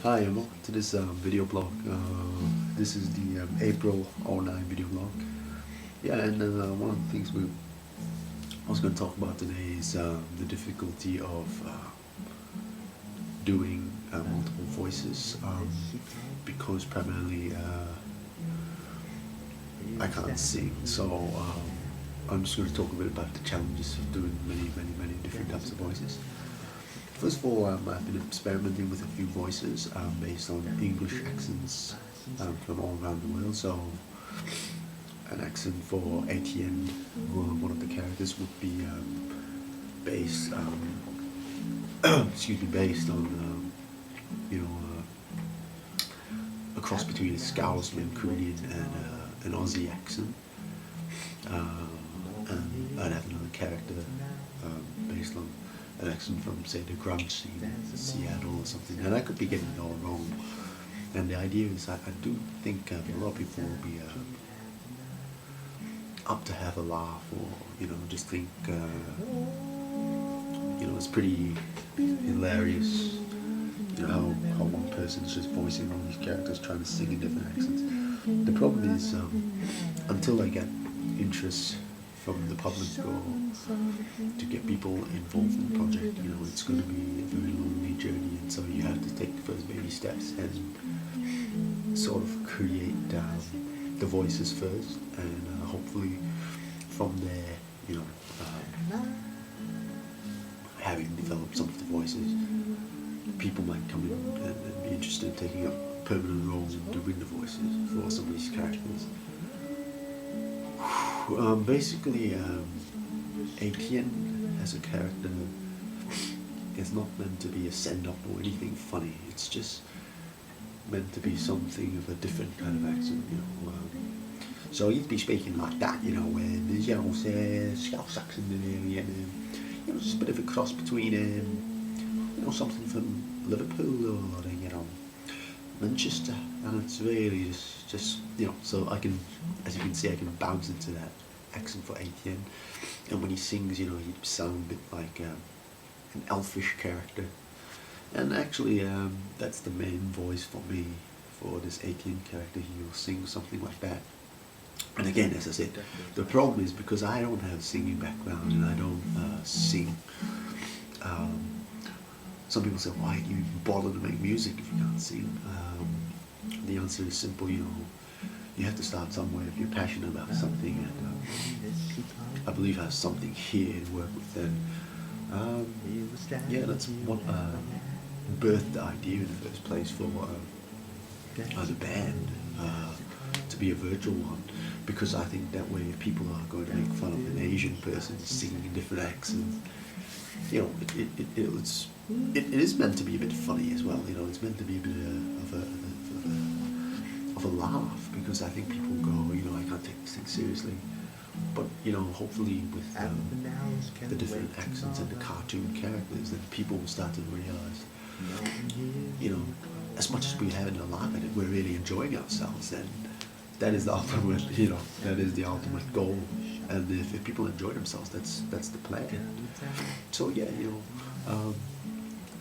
Hi, and welcome to this video blog. This is the April 09 video blog. Yeah, and one of the things I was going to talk about today is the difficulty of doing multiple voices because primarily I can't sing, so I'm just going to talk a bit about the challenges of doing many different types of voices. First of all, I've been experimenting with a few voices based on English accents from all around the world. So, an accent for Etienne, one of the characters, would be based, based on, a cross between a Scotsman, Korean, and an Aussie accent. And I'd have another character based on an accent from, say, the grunge scene in Seattle or something, and I could be getting it all wrong. And the idea is, I do think a lot of people will be up to have a laugh, or just think it's pretty hilarious. How one person's just voicing all these characters trying to sing in different accents. The problem is, until I get interest from the public or to get people involved in the project, it's going to be a very lonely journey, and so you have to take the first baby steps and sort of create the voices first, and hopefully from there, having developed some of the voices, people might come in and be interested in taking up permanent roles and doing the voices for some of these characters. Basically, Etienne as a character is not meant to be a send-up or anything funny. It's just meant to be something of a different kind of accent, so he'd be speaking like that, where there's, Scouse accent in there, and just a bit of a cross between, something from Liverpool or, Manchester, and it's really just so I can, as you can see, I can bounce into that accent for Etienne, and when he sings, he'd sound a bit like an elfish character, and actually that's the main voice for me for this Etienne character. He'll sing something like that. And again, as I said, the problem is because I don't have a singing background and I don't sing. Some people say, why do you even bother to make music if you can't sing? The answer is simple, you have to start somewhere if you're passionate about something, and I believe I have something here to work with. And yeah, that's what birthed the idea in the first place for the band, to be a virtual one, because I think that way if people are going to make fun of an Asian person singing in different accents, it is meant to be a bit funny as well. It's meant to be a bit of a laugh, because I think people go, I can't take this thing seriously. But hopefully with the different accents and the cartoon characters, then people will start to realize, as much as we're having a laugh at it, we're really enjoying ourselves. Then that is the ultimate, that is the ultimate goal. And if people enjoy themselves, that's the plan. So yeah,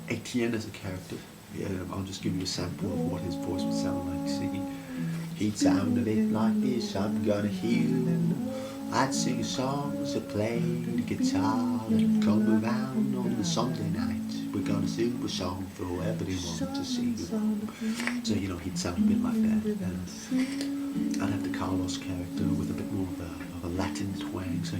Etienne as a character, I'll just give you a sample of what his voice would sound like singing. He'd sound a bit like this: I'm gonna heal. I'd sing songs, I'd play the guitar, and come around on the Sunday night. We're gonna sing a song for everyone to sing along. So he'd sound a bit like that. And I'd have the Carlos character with a bit more of a Latin twang, so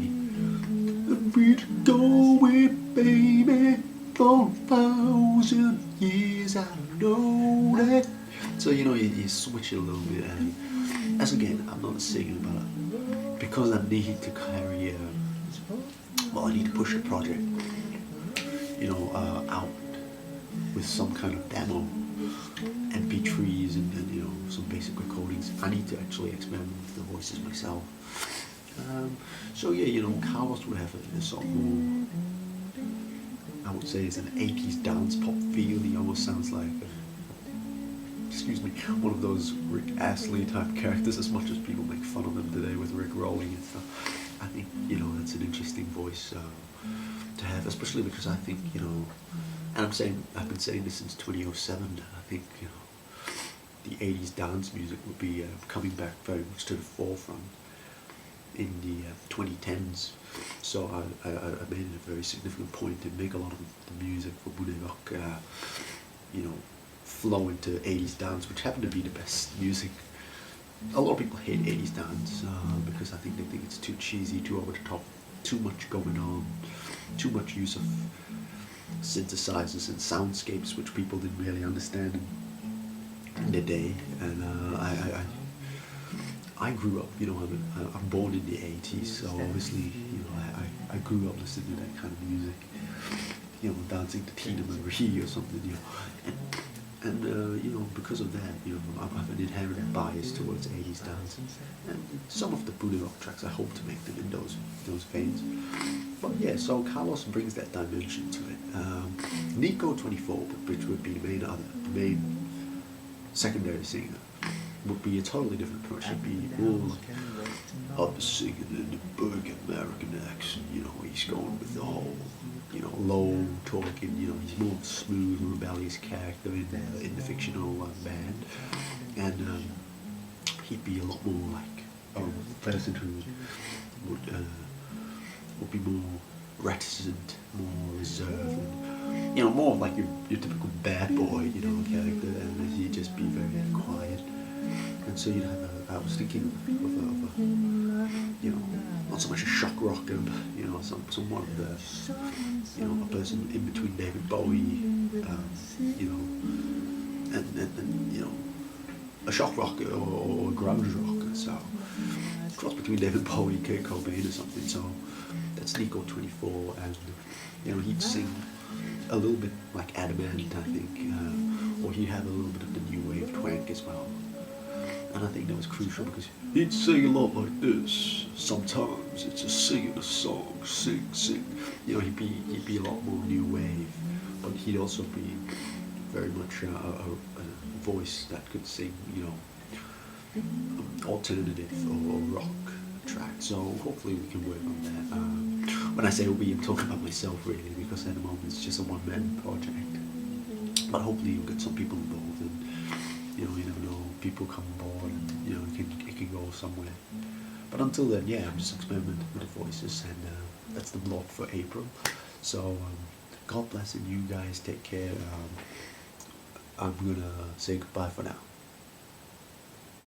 we'd go with baby for 1,000 years, I know that. So you switch it a little bit, and as again, I'm not a singer, but because I need to carry I need to push a project out with some kind of demo, MP3s, and some basic recordings. I need to actually experiment with the voices myself. So yeah, Carlos would have a sort of more, I would say, it's an 80s dance pop feel. He almost sounds like one of those Rick Astley type characters, as much as people make fun of him today with Rick Rolling and stuff. I think that's an interesting voice to have, especially because I think, you know, and I've been saying this since 2007. I think, you know, the 80s dance music would be coming back very much to the forefront in the 2010s. So I made it a very significant point to make a lot of the music for Vblog, you know, flow into 80s dance, which happened to be the best music. A lot of people hate 80s dance because I think they think it's too cheesy, too over the top, too much going on, too much use of synthesizers and soundscapes, which people didn't really understand in the day. And I grew up, you know, I'm born in the 80s, so obviously, you know, I grew up listening to that kind of music, you know, dancing to Tina Marie or something, you know, and you know, because of that, you know, I have an inherent bias towards 80s dance, and some of the Vblog tracks I hope to make them in those veins. But yeah, so Carlos brings that dimension to it. Nico 24, which would be the main secondary singer, would be a totally different approach. It'd be more like up singing in the big American accent, you know, he's going with the whole, you know, low talking, you know, he's more smooth, rebellious character in the fictional band, and he'd be a lot more like a person who would be more reticent, more reserved, and, you know, more like your typical bad boy, you know, character, and he'd just be very quiet. And so you'd have I was thinking of a you know, not so much a shock rocker, but, you know, somewhat of the, you know, a person in between David Bowie, you know, and you know, a shock rocker or a grunge rocker, so cross between David Bowie and Kurt Cobain or something. So that's Nico 24, and, you know, he'd sing a little bit like Adamant, I think, or he'd have a little bit of the new wave twank as well. And I think that was crucial because he'd sing a lot like this. Sometimes it's just singing a song, sing. You know, he'd be a lot more new wave, but he'd also be very much a voice that could sing, you know, alternative or rock tracks. So hopefully we can work on that. When I say we, I'm talking about myself really, because at the moment it's just a one-man project. But hopefully you'll get some people involved, and, you know, you never know, people come on board, and, you know, it can go somewhere. But until then, yeah, I'm just experimenting with the voices, and that's the blog for April. So God bless, and you guys take care. I'm gonna say goodbye for now.